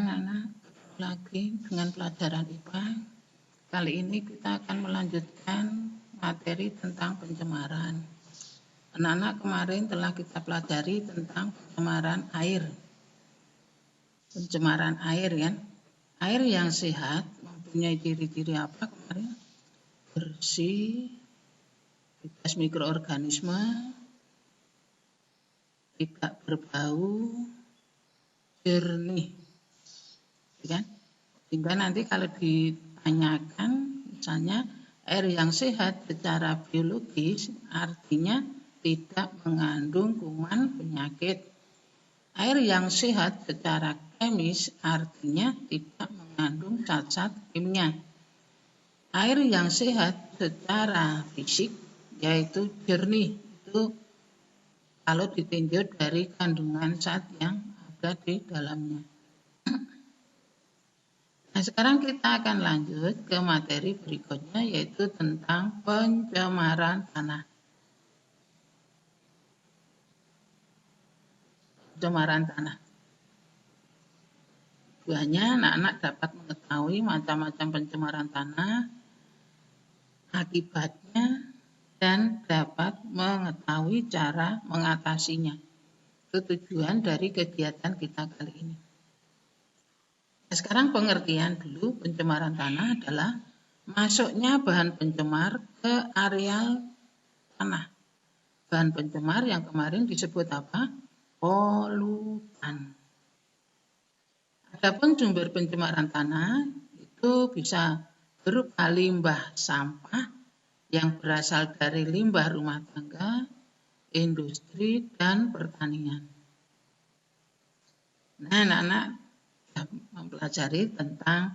anak lagi dengan pelajaran IPA. Kali ini kita akan melanjutkan materi tentang pencemaran. Anak-anak kemarin telah kita pelajari tentang pencemaran air. Pencemaran air ya. Air yang sehat mempunyai ciri-ciri apa kemarin? Bersih, bebas mikroorganisme, tidak berbau, jernih. Kan? Sehingga nanti kalau ditanyakan misalnya air yang sehat secara biologis artinya tidak mengandung kuman penyakit. Air yang sehat secara kemis artinya tidak mengandung zat-zat kimia. Air yang sehat secara fisik yaitu jernih, itu kalau ditinjau dari kandungan zat yang ada di dalamnya. Nah, sekarang kita akan lanjut ke materi berikutnya yaitu tentang pencemaran tanah. Pencemaran tanah. Tujuannya anak-anak dapat mengetahui macam-macam pencemaran tanah, akibatnya, dan dapat mengetahui cara mengatasinya. Itu tujuan dari kegiatan kita kali ini. Nah, sekarang pengertian dulu pencemaran tanah adalah masuknya bahan pencemar ke areal tanah. Bahan pencemar yang kemarin disebut apa? Polutan. Adapun sumber pencemaran tanah itu bisa berupa limbah sampah yang berasal dari limbah rumah tangga, industri, dan pertanian. Nah, anak-anak mempelajari tentang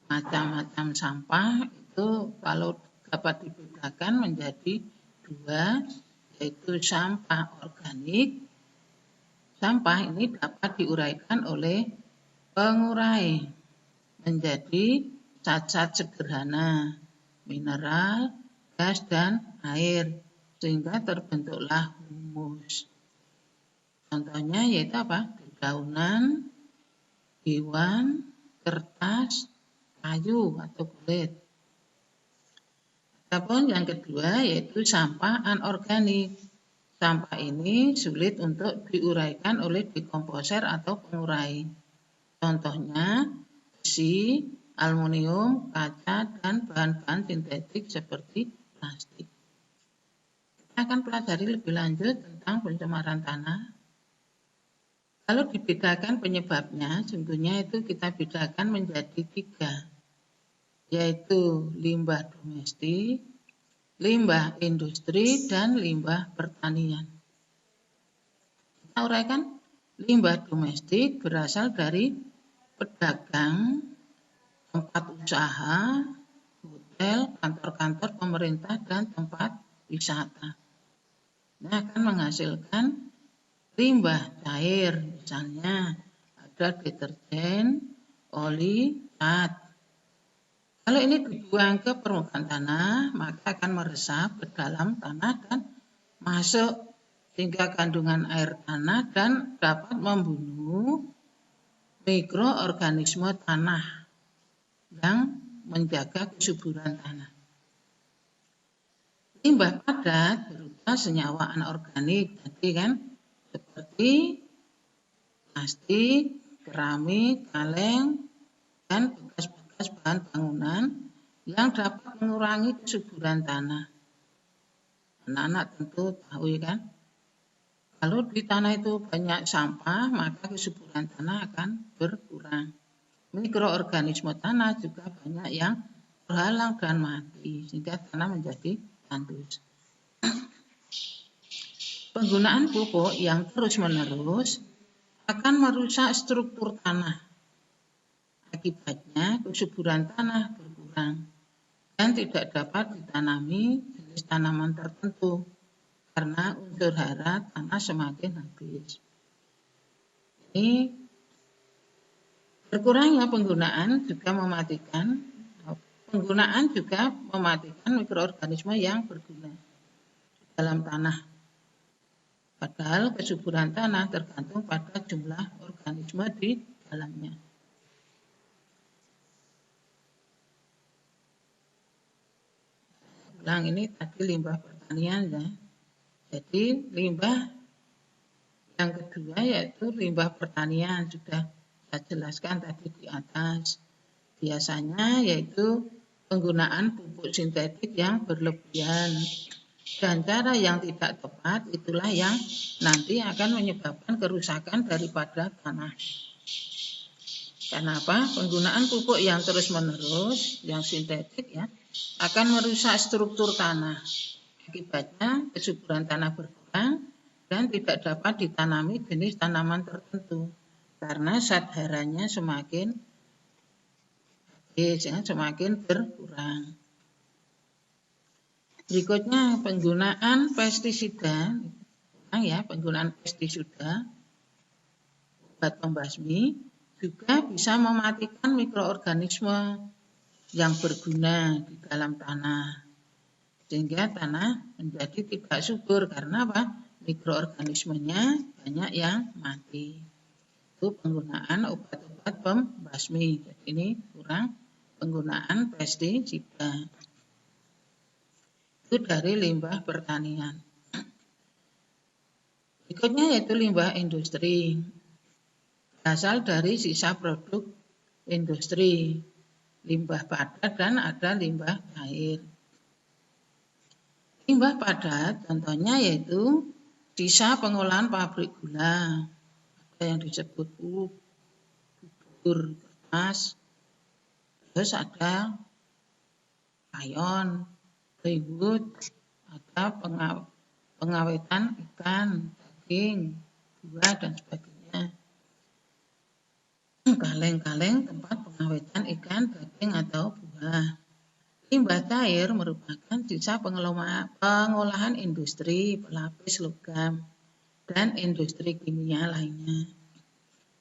macam-macam sampah itu kalau dapat dibedakan menjadi dua, yaitu sampah organik. Sampah ini dapat diuraikan oleh pengurai menjadi zat-zat sederhana, mineral, gas, dan air, sehingga terbentuklah humus. Contohnya yaitu apa? Dedaunan, hewan, kertas, kayu atau kulit. Adapun yang kedua yaitu sampah anorganik. Sampah ini sulit untuk diuraikan oleh dekomposer atau pengurai. Contohnya besi, aluminium, kaca, dan bahan-bahan sintetik seperti plastik. Kita akan pelajari lebih lanjut tentang pencemaran tanah. Kalau dibedakan penyebabnya, sungguhnya itu kita bedakan menjadi tiga, yaitu limbah domestik, limbah industri, dan limbah pertanian. Kita uraikan, limbah domestik berasal dari pedagang, tempat usaha, hotel, kantor-kantor pemerintah, dan tempat wisata. Ini akan menghasilkan limbah cair, misalnya ada deterjen, oli, cat. Kalau ini dibuang ke permukaan tanah, maka akan meresap ke dalam tanah dan masuk sehingga kandungan air tanah dan dapat membunuh mikroorganisme tanah yang menjaga kesuburan tanah. Limbah padat berupa senyawa anorganik, jadi kan seperti plastik, keramik, kaleng, dan bekas-bekas bahan bangunan yang dapat mengurangi kesuburan tanah. Anak-anak tentu tahu kan, kalau di tanah itu banyak sampah, maka kesuburan tanah akan berkurang. Mikroorganisme tanah juga banyak yang terhalang dan mati, sehingga tanah menjadi tandus. Penggunaan pupuk yang terus-menerus akan merusak struktur tanah. Akibatnya kesuburan tanah berkurang dan tidak dapat ditanami jenis tanaman tertentu karena unsur hara tanah semakin habis. Ini berkurangnya penggunaan juga mematikan mikroorganisme yang berguna di dalam tanah. Padahal kesuburan tanah tergantung pada jumlah organisme di dalamnya. ulang, ini tadi limbah pertanian ya. Jadi limbah yang kedua yaitu limbah pertanian, sudah saya jelaskan tadi di atas. Biasanya yaitu penggunaan pupuk sintetik yang berlebihan. Dan cara yang tidak tepat itulah yang nanti akan menyebabkan kerusakan daripada tanah. Kenapa? Penggunaan pupuk yang terus-menerus, yang sintetik ya, akan merusak struktur tanah. Akibatnya kesuburan tanah berkurang dan tidak dapat ditanami jenis tanaman tertentu karena zat haranya semakin berkurang. Berikutnya penggunaan pestisida, penggunaan pestisida, obat pembasmi juga bisa mematikan mikroorganisme yang berguna di dalam tanah, sehingga tanah menjadi tidak subur karena apa? Mikroorganismenya banyak yang mati. Itu penggunaan obat-obat pembasmi. Jadi ini kurang penggunaan pestisida. Itu dari limbah pertanian. Berikutnya yaitu limbah industri. Berasal dari sisa produk industri, limbah padat dan ada limbah cair. Limbah padat contohnya yaitu sisa pengolahan pabrik gula, ada yang disebut bubur kertas, terus ada rayon, plywood, ada pengawetan ikan, daging, buah dan sebagainya. Kaleng-kaleng tempat pengawetan ikan, daging atau buah. Limbah cair merupakan sisa pengolahan industri, pelapis logam, dan industri kimia lainnya,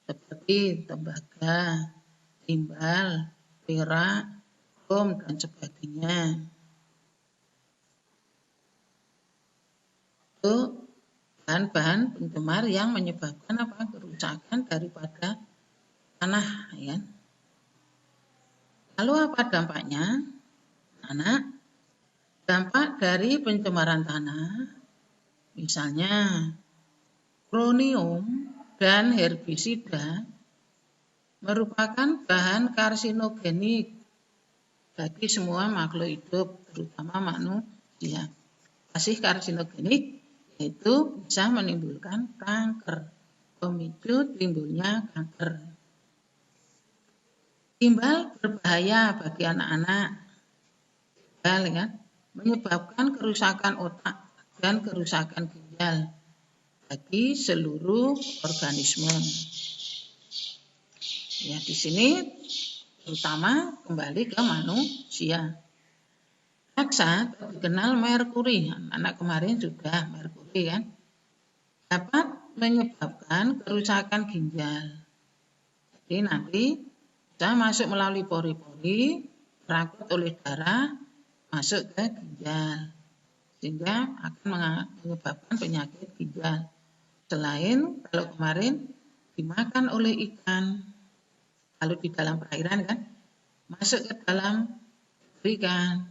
seperti tembaga, timbal, perak, krom, dan sebagainya. Itu bahan-bahan pencemar yang menyebabkan kerusakan daripada tanah. Ya. Lalu apa dampaknya? Anak, dampak dari pencemaran tanah, misalnya kronium dan herbisida merupakan bahan karsinogenik bagi semua makhluk hidup, terutama manusia. Masih karsinogenik yaitu bisa menimbulkan kanker, pemicu timbulnya kanker. Timbal berbahaya bagi anak-anak. Menyebabkan kerusakan otak dan kerusakan ginjal bagi seluruh organisme. Ya, di sini terutama kembali ke manusia. Raksa dikenal merkuri, anak kemarin sudah merkuri kan, dapat menyebabkan kerusakan ginjal. Jadi nanti bisa masuk melalui pori-pori, terangkut oleh darah, masuk ke ginjal, sehingga akan menyebabkan penyakit ginjal. Selain kalau kemarin dimakan oleh ikan, kalau di dalam perairan kan, masuk ke dalam ikan,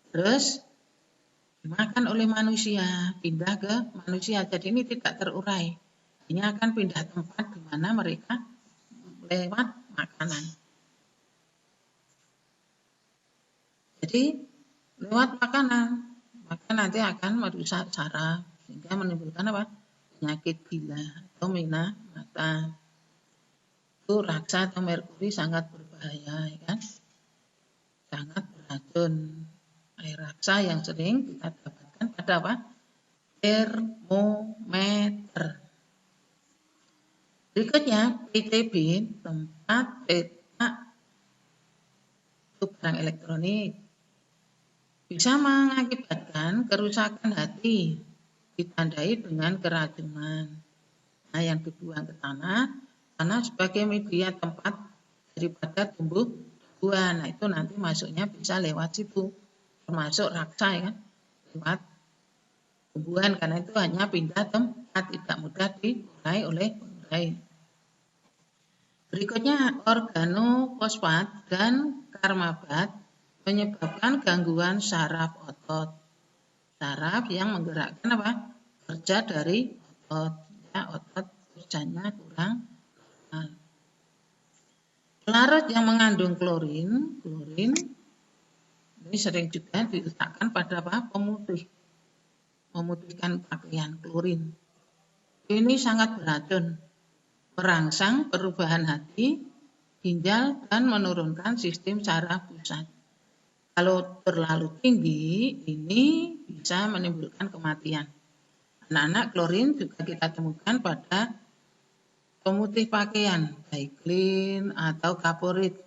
terus dimakan oleh manusia, pindah ke manusia. Jadi ini tidak terurai. Ini akan pindah tempat di mana mereka lewat makanan. Jadi lewat makanan, maka nanti akan merusak saraf sehingga menimbulkan penyakit gila atau minah mata. Itu raksa atau merkuri sangat berbahaya, ya kan? Sangat beracun. Air raksa yang sering kita dapatkan pada termometer. Berikutnya PCB, tempat cetak barang elektronik, bisa mengakibatkan kerusakan hati, ditandai dengan keracunan. Nah, yang dibuang ke tanah sebagai media tempat daripada tumbuh-tumbuhan. Nah, itu nanti masuknya bisa lewat situ, termasuk raksa ya, lewat tumbuhan, karena itu hanya pindah tempat, tidak mudah diurai oleh pengurai. Berikutnya organofosfat dan karmabat menyebabkan gangguan saraf otot. Saraf yang menggerakkan kerja dari otot. Ya, otot kerjanya kurang. Pelarut yang mengandung klorin ini sering juga diletakkan pada pemutih, memutihkan pakaian. Klorin ini sangat beracun, merangsang perubahan hati, ginjal, dan menurunkan sistem saraf pusat. Kalau terlalu tinggi, ini bisa menimbulkan kematian. Anak-anak, klorin juga kita temukan pada pemutih pakaian, baik clean atau kaporit.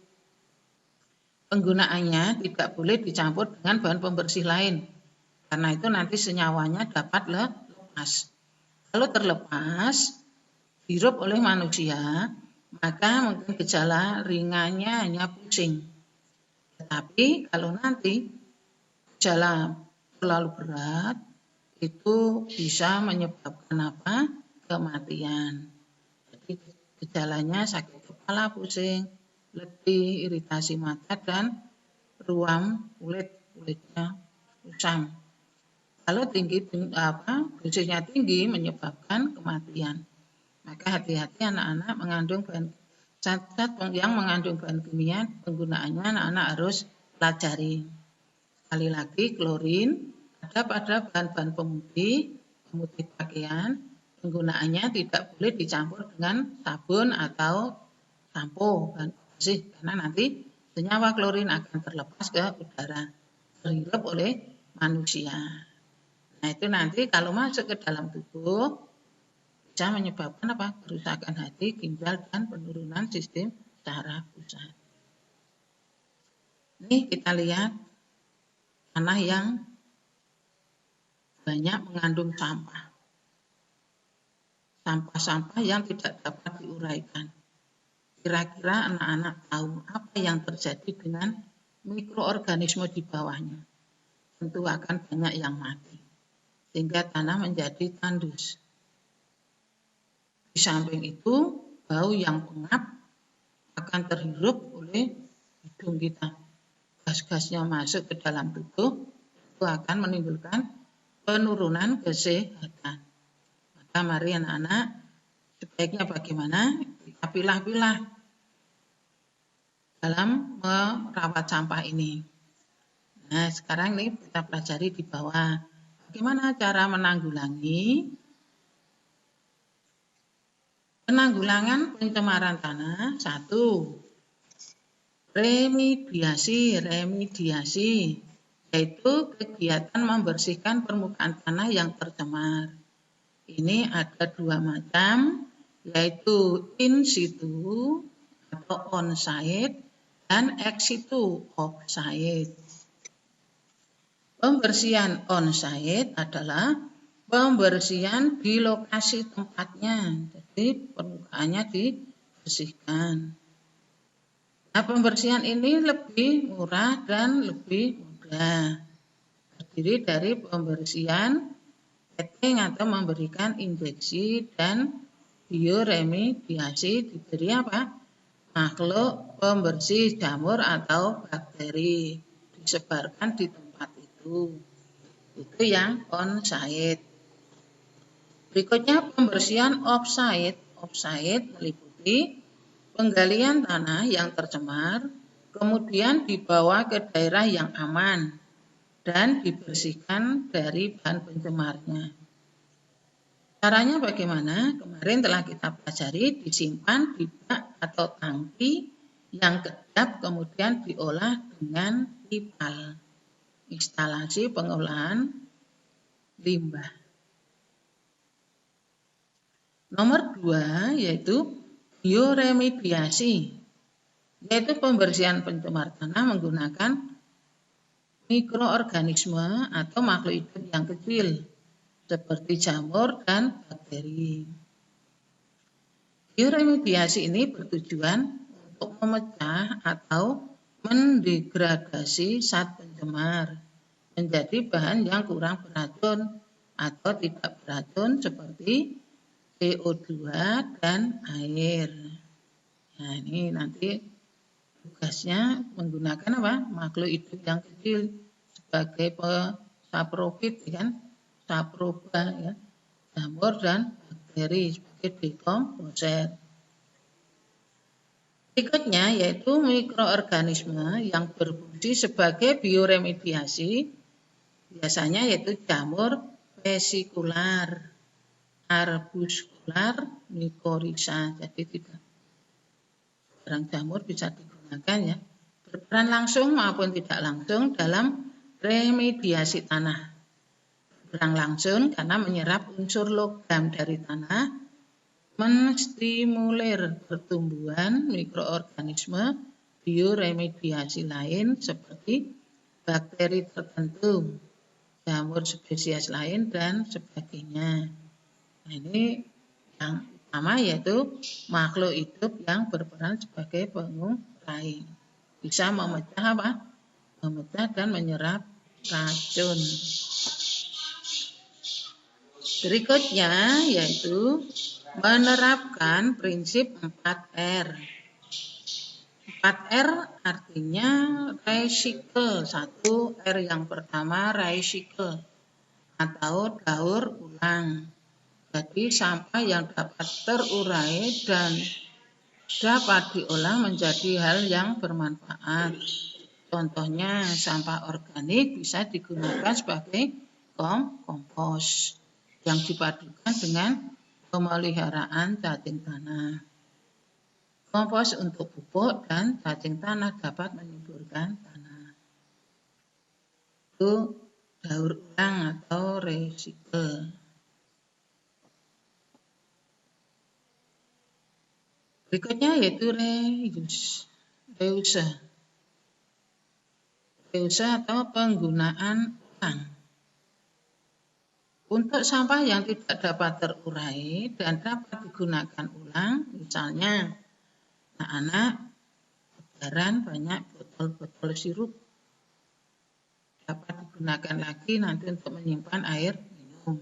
Penggunaannya tidak boleh dicampur dengan bahan pembersih lain, karena itu nanti senyawanya dapat lepas. Kalau terlepas, dihirup oleh manusia, maka mungkin gejala ringannya hanya pusing. Tetapi kalau nanti gejala terlalu berat, itu bisa menyebabkan kematian. Jadi gejalanya sakit kepala, pusing, letih, iritasi mata, dan ruam kulitnya kusam. Kalau dosisnya tinggi menyebabkan kematian. Maka hati-hati anak-anak zat-zat yang mengandung bahan kimia, penggunaannya anak-anak harus pelajari. Sekali lagi, klorin ada pada bahan-bahan pemutih pakaian. Penggunaannya tidak boleh dicampur dengan sabun atau sampo dan bersih, karena nanti senyawa klorin akan terlepas ke udara, terhirup oleh manusia. Nah, itu nanti kalau masuk ke dalam tubuh bisa menyebabkan kerusakan hati, ginjal, dan penurunan sistem saraf pusat. Ini kita lihat tanah yang banyak mengandung sampah. Sampah-sampah yang tidak dapat diuraikan. Kira-kira anak-anak tahu apa yang terjadi dengan mikroorganisme di bawahnya? Tentu akan banyak yang mati, sehingga tanah menjadi tandus. Di samping itu, bau yang pengap akan terhirup oleh hidung kita. Gas-gasnya masuk ke dalam tubuh, itu akan menimbulkan penurunan kesehatan. Maka mari anak-anak, sebaiknya bagaimana? Kita pilah-pilah dalam merawat sampah ini. Nah, sekarang ini kita pelajari di bawah. Bagaimana cara menanggulangi penanggulangan pencemaran tanah? 1. Remediasi, yaitu kegiatan membersihkan permukaan tanah yang tercemar. Ini ada 2 macam, yaitu in situ atau on-site dan ex situ off-site. Pembersihan on-site adalah pembersihan di lokasi tempatnya, jadi permukaannya dibersihkan. Nah, pembersihan ini lebih murah dan lebih mudah. Terdiri dari pembersihan setting atau memberikan injeksi dan bioremediasi diberi makhluk pembersih jamur atau bakteri disebarkan di tempat itu yang on-site. Berikutnya pembersihan off-site. Off-site meliputi penggalian tanah yang tercemar, kemudian dibawa ke daerah yang aman dan dibersihkan dari bahan pencemarnya. Caranya bagaimana? Kemarin telah kita pelajari, disimpan di bak atau tangki yang kedap, kemudian diolah dengan IPAL, instalasi pengolahan limbah. Nomor 2 yaitu bioremediasi, yaitu pembersihan pencemar tanah menggunakan mikroorganisme atau makhluk hidup yang kecil seperti jamur dan bakteri. Bioremediasi ini bertujuan untuk memecah atau mendegradasi zat pencemar menjadi bahan yang kurang beracun atau tidak beracun seperti CO2 dan air. Nah, ini nanti tugasnya menggunakan apa? Makhluk hidup yang kecil sebagai saprofit, kan? Saproba, ya, jamur dan bakteri sebagai dekomposer. Berikutnya yaitu mikroorganisme yang berfungsi sebagai bioremediasi, biasanya yaitu jamur vesikular, arbuskular, mikorizа. Jadi tidak barang jamur bisa digunakan, ya, berperan langsung maupun tidak langsung dalam remediasi tanah. Berperan langsung karena menyerap unsur logam dari tanah, menstimulir pertumbuhan mikroorganisme bioremediasi lain seperti bakteri tertentu, jamur spesies lain, dan sebagainya. Nah, ini yang utama yaitu makhluk hidup yang berperan sebagai pengurai. Bisa memecah apa? Memecah dan menyerap racun. Berikutnya yaitu menerapkan prinsip 4R. 4R artinya recycle. 1 R yang pertama recycle atau daur ulang. Jadi sampah yang dapat terurai dan dapat diolah menjadi hal yang bermanfaat. Contohnya sampah organik bisa digunakan sebagai kompos yang dipadukan dengan pemeliharaan cacing tanah. Kompos untuk pupuk dan cacing tanah dapat menyuburkan tanah. Itu daur ulang atau recycle. Berikutnya yaitu reuse. Reuse atau penggunaan ulang. Untuk sampah yang tidak dapat terurai dan dapat digunakan ulang, misalnya anak-anak lebaran banyak botol-botol sirup, dapat digunakan lagi nanti untuk menyimpan air minum.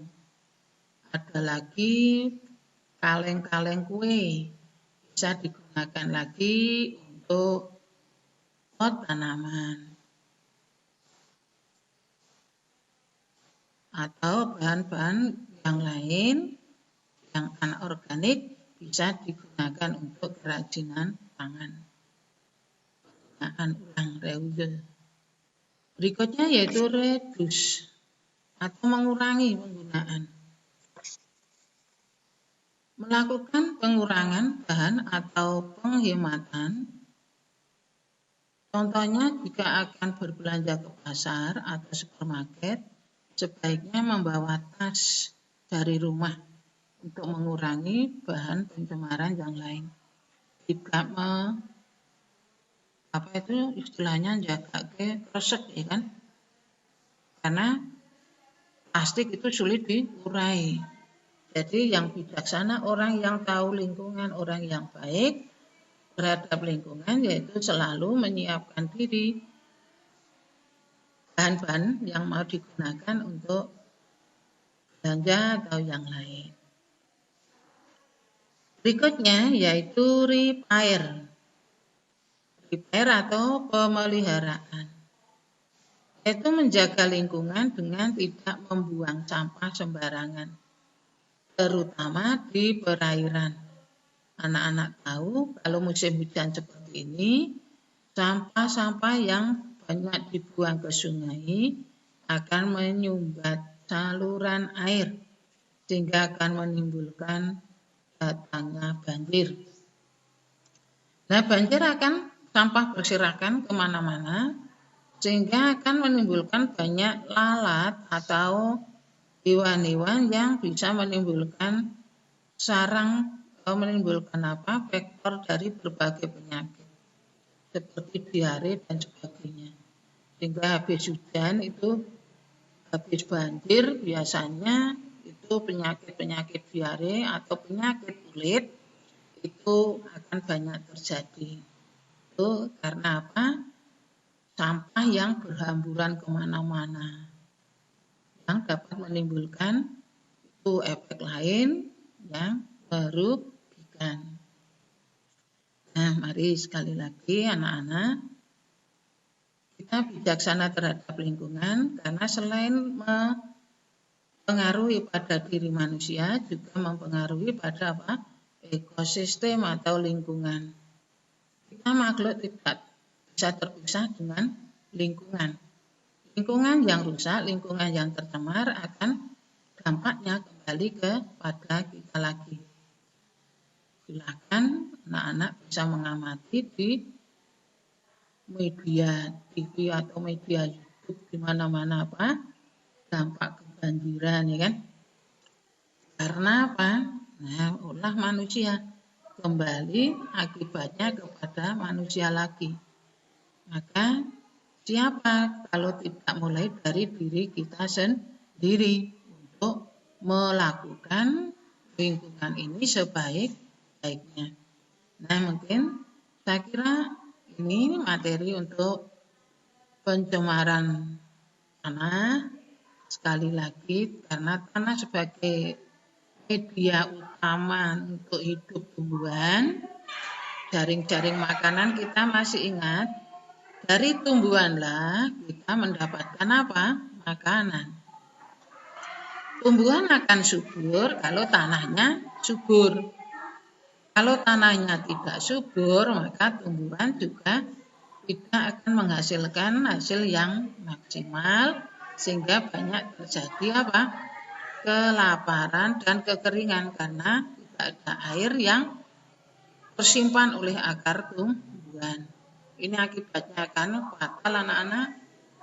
Ada lagi kaleng-kaleng kue, bisa digunakan lagi untuk pot tanaman. Atau bahan-bahan yang lain yang anorganik bisa digunakan untuk kerajinan tangan. Penggunaan ulang reuse. Berikutnya yaitu reduce atau mengurangi penggunaan. Melakukan pengurangan bahan atau penghematan. Contohnya jika akan berbelanja ke pasar atau supermarket, sebaiknya membawa tas dari rumah untuk mengurangi bahan pencemaran yang lain. Tidak istilahnya jaga ke kresek, ya kan? Karena plastik itu sulit diurai. Jadi yang bijaksana, orang yang tahu lingkungan, orang yang baik terhadap lingkungan, yaitu selalu menyiapkan diri bahan-bahan yang mau digunakan untuk belanja atau yang lain. Berikutnya yaitu repair. Repair atau pemeliharaan. Yaitu menjaga lingkungan dengan tidak membuang sampah sembarangan, terutama di perairan. Anak-anak tahu kalau musim hujan seperti ini, sampah-sampah yang banyak dibuang ke sungai akan menyumbat saluran air sehingga akan menimbulkan datangnya banjir. Nah, banjir akan sampah berserakan kemana-mana sehingga akan menimbulkan banyak lalat atau hewan-hewan yang bisa menimbulkan faktor dari berbagai penyakit seperti diare dan sebagainya. Sehingga habis hujan itu, habis banjir biasanya itu penyakit-penyakit diare atau penyakit kulit itu akan banyak terjadi. Itu karena apa? Sampah yang berhamburan kemana-mana yang dapat menimbulkan itu efek lain yang merugikan. Nah, Nah, mari sekali lagi anak-anak, kita bijaksana terhadap lingkungan karena selain mempengaruhi pada diri manusia, juga mempengaruhi pada ekosistem atau lingkungan. Kita makhluk tidak bisa terpisah dengan lingkungan. Lingkungan yang rusak, lingkungan yang tercemar akan dampaknya kembali kepada kita lagi. Silakan anak-anak bisa mengamati di media TV atau media YouTube di mana-mana dampak kebanjiran, ya kan? Karena apa? Nah, ulah manusia kembali akibatnya kepada manusia lagi. Maka siapa kalau tidak mulai dari diri kita sendiri untuk melakukan lingkungan ini sebaik-baiknya. Nah, mungkin saya kira ini materi untuk pencemaran tanah. Sekali lagi, karena tanah sebagai media utama untuk hidup tumbuhan, jaring-jaring makanan kita masih ingat, dari tumbuhanlah kita mendapatkan apa? Makanan. Tumbuhan akan subur kalau tanahnya subur. Kalau tanahnya tidak subur, maka tumbuhan juga tidak akan menghasilkan hasil yang maksimal, sehingga banyak terjadi kelaparan dan kekeringan karena tidak ada air yang tersimpan oleh akar tumbuhan. Ini akibatnya kan fatal anak-anak.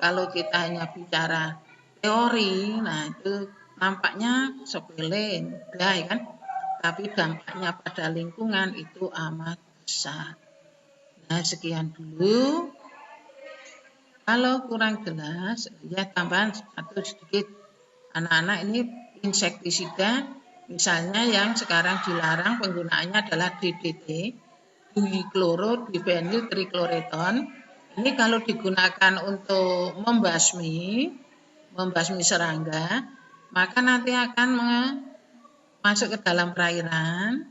Kalau kita hanya bicara teori, nah itu nampaknya sepele, mudah ya kan? Tapi dampaknya pada lingkungan itu amat besar. Nah, sekian dulu. Kalau kurang jelas, ya tambahan satu sedikit. Anak-anak ini insektisida, misalnya yang sekarang dilarang penggunaannya adalah DDT, dikloro-diphenyl trikloreton. Ini kalau digunakan untuk membasmi serangga, maka nanti akan masuk ke dalam perairan.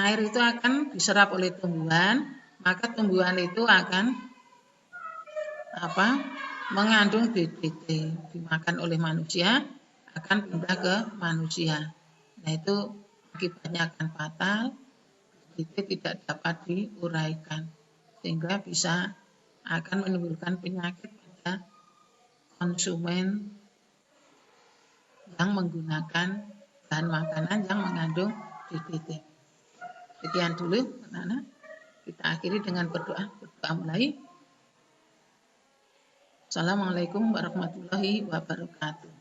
Air itu akan diserap oleh tumbuhan, maka tumbuhan itu akan mengandung DDT, dimakan oleh manusia, akan pindah ke manusia. Nah, itu akibatnya akan fatal, DDT tidak dapat diuraikan, sehingga bisa akan menimbulkan penyakit pada konsumen yang menggunakan bahan makanan yang mengandung DDT. Sekian dulu, anak-anak. Kita akhiri dengan berdoa. Berdoa mulai. Assalamualaikum warahmatullahi wabarakatuh.